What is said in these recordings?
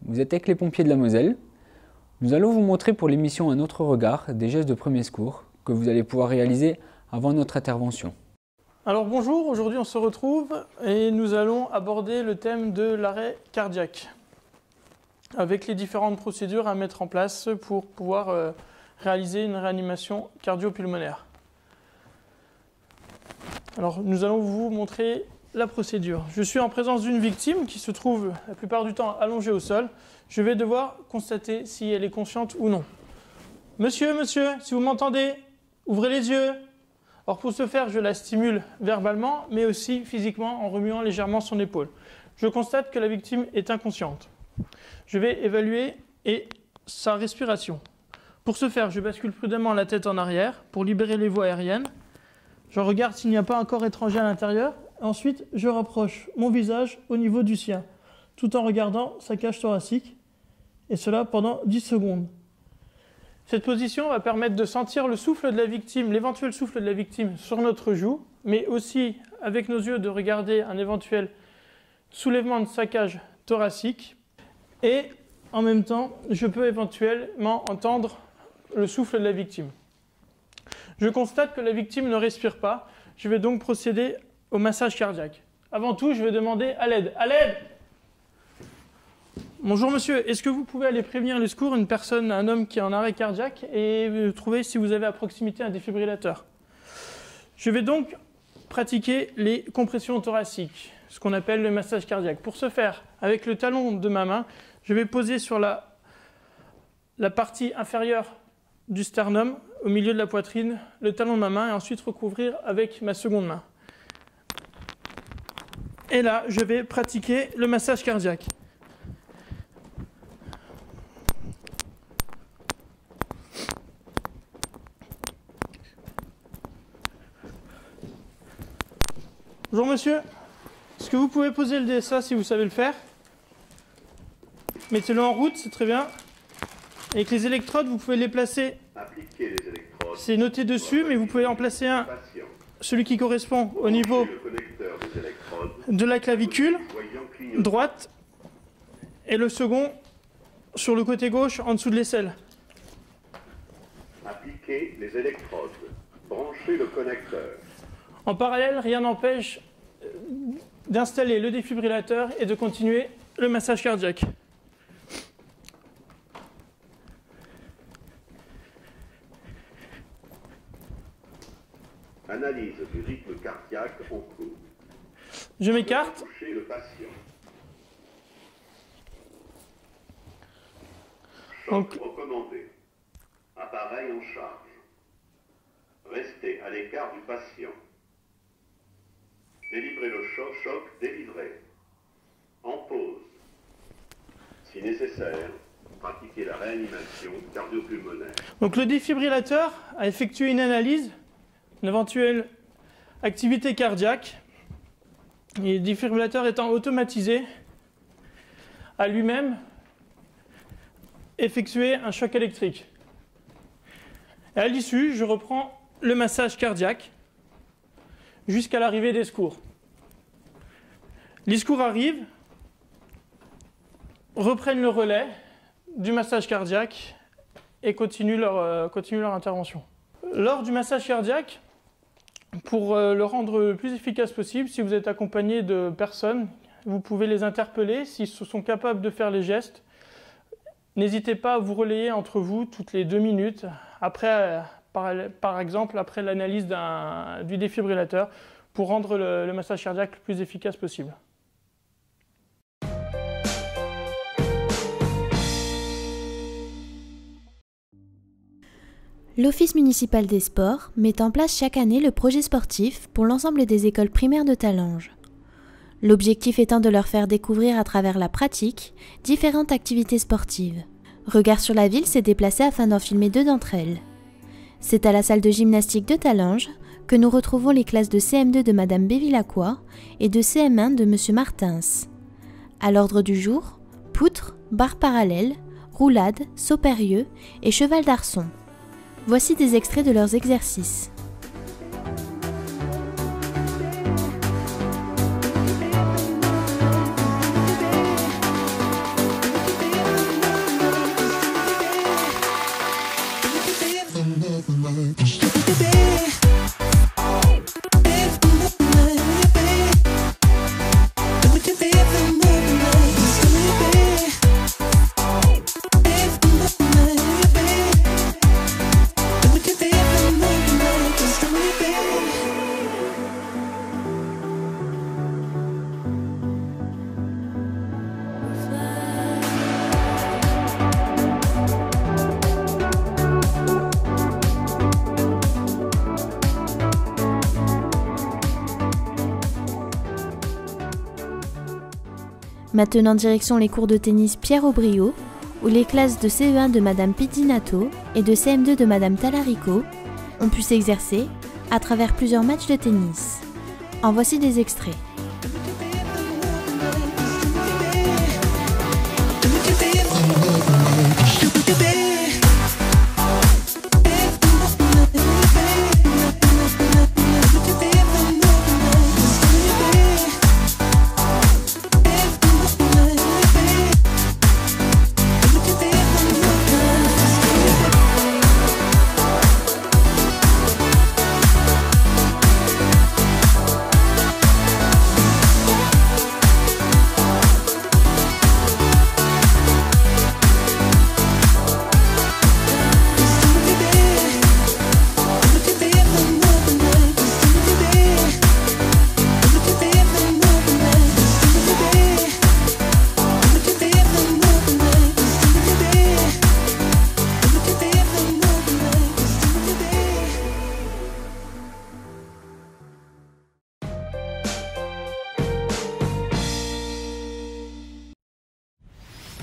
vous êtes avec les pompiers de la Moselle. Nous allons vous montrer pour l'émission Un autre regard des gestes de premier secours que vous allez pouvoir réaliser avant notre intervention. Alors bonjour, aujourd'hui on se retrouve et nous allons aborder le thème de l'arrêt cardiaque avec les différentes procédures à mettre en place pour pouvoir réaliser une réanimation cardio-pulmonaire. Alors nous allons vous montrer la procédure. Je suis en présence d'une victime qui se trouve la plupart du temps allongée au sol. Je vais devoir constater si elle est consciente ou non. Monsieur, si vous m'entendez, ouvrez les yeux. Alors pour ce faire, je la stimule verbalement, mais aussi physiquement en remuant légèrement son épaule. Je constate que la victime est inconsciente. Je vais évaluer sa respiration. Pour ce faire, je bascule prudemment la tête en arrière pour libérer les voies aériennes. Je regarde s'il n'y a pas un corps étranger à l'intérieur. Ensuite, je rapproche mon visage au niveau du sien, tout en regardant sa cage thoracique, et cela pendant 10 secondes. Cette position va permettre de sentir le souffle de la victime, l'éventuel souffle de la victime sur notre joue, mais aussi, avec nos yeux, de regarder un éventuel soulèvement de sa cage thoracique. Et en même temps, je peux éventuellement entendre le souffle de la victime. Je constate que la victime ne respire pas. Je vais donc procéder au massage cardiaque. Avant tout, je vais demander à l'aide. À l'aide! Bonjour monsieur, est-ce que vous pouvez aller prévenir les secours une personne, un homme qui est en arrêt cardiaque et trouver si vous avez à proximité un défibrillateur? Je vais donc pratiquer les compressions thoraciques, ce qu'on appelle le massage cardiaque. Pour ce faire, avec le talon de ma main, je vais poser sur la partie inférieure du sternum, au milieu de la poitrine, le talon de ma main et ensuite recouvrir avec ma seconde main. Et là, je vais pratiquer le massage cardiaque. Bonjour monsieur, est-ce que vous pouvez poser le DSA si vous savez le faire? Mettez-le en route, c'est très bien. Avec les électrodes, vous pouvez les placer. C'est noté dessus, mais vous pouvez en placer un, celui qui correspond au niveau de la clavicule droite, et le second sur le côté gauche, en dessous de l'aisselle. Appliquez les électrodes. Branchez le connecteur. En parallèle, rien n'empêche d'installer le défibrillateur et de continuer le massage cardiaque. Analyse du rythme cardiaque en cours. Je m'écarte. Touchez le patient. Choc recommandé. Appareil en charge. Restez à l'écart du patient. Délivrez le choc, choc délivré. En pause. Si nécessaire, pratiquez la réanimation cardio-pulmonaire. Donc le défibrillateur a effectué une analyse, une éventuelle activité cardiaque. Et le défibrillateur étant automatisé, a lui-même effectué un choc électrique. Et à l'issue, je reprends le massage cardiaque jusqu'à l'arrivée des secours. Les secours arrivent, reprennent le relais du massage cardiaque et continuent leur intervention. Lors du massage cardiaque, pour le rendre le plus efficace possible, si vous êtes accompagné de personnes, vous pouvez les interpeller s'ils sont capables de faire les gestes. N'hésitez pas à vous relayer entre vous toutes les 2 minutes, après, par exemple après l'analyse du défibrillateur, pour rendre le massage cardiaque le plus efficace possible. L'Office municipal des sports met en place chaque année le projet sportif pour l'ensemble des écoles primaires de Talange. L'objectif étant de leur faire découvrir à travers la pratique différentes activités sportives. Regard sur la ville s'est déplacé afin d'en filmer 2 d'entre elles. C'est à la salle de gymnastique de Talange que nous retrouvons les classes de CM2 de Madame Bévilacqua et de CM1 de Monsieur Martins. À l'ordre du jour, poutres, barres parallèles, roulades, saut périlleux et cheval d'arçon. Voici des extraits de leurs exercices. Maintenant direction les cours de tennis Pierre Aubriot, où les classes de CE1 de Madame Pizzinato et de CM2 de Madame Talarico ont pu s'exercer à travers plusieurs matchs de tennis. En voici des extraits.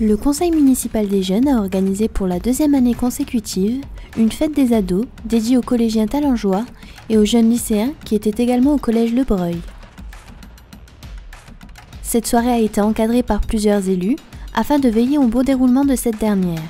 Le conseil municipal des jeunes a organisé pour la 2e année consécutive une fête des ados dédiée aux collégiens talengeois et aux jeunes lycéens qui étaient également au collège Le Breuil. Cette soirée a été encadrée par plusieurs élus afin de veiller au bon déroulement de cette dernière.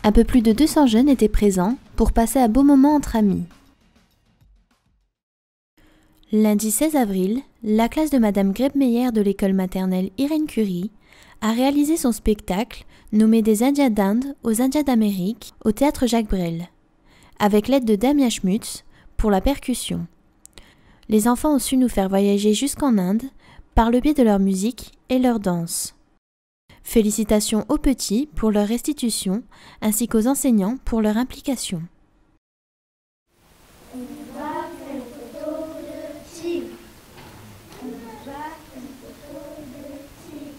Un peu plus de 200 jeunes étaient présents pour passer un beau moment entre amis. Lundi 16 avril, la classe de Madame Grebmeyer de l'école maternelle Irène Curie a réalisé son spectacle nommé Des Indiens d'Inde aux Indiens d'Amérique au théâtre Jacques Brel, avec l'aide de Damien Schmutz pour la percussion. Les enfants ont su nous faire voyager jusqu'en Inde par le biais de leur musique et leur danse. Félicitations aux petits pour leur restitution ainsi qu'aux enseignants pour leur implication. On va faire une photo de tigre. On va faire une photo de tigre.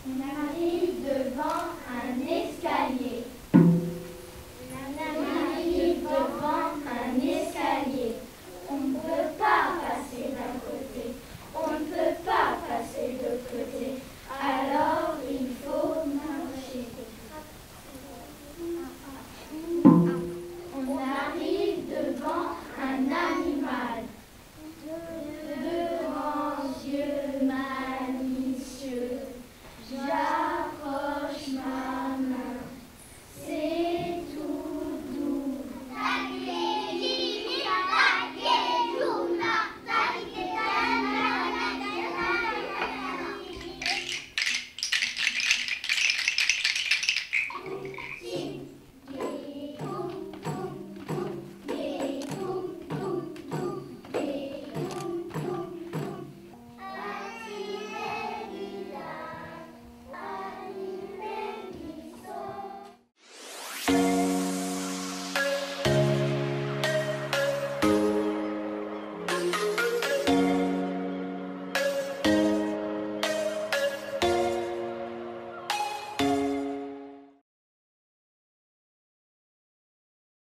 On arrive devant un escalier. On arrive devant un escalier. On ne peut pas passer d'un côté. On ne peut pas passer de l'autre côté. Alors il faut marcher. On arrive devant un animal.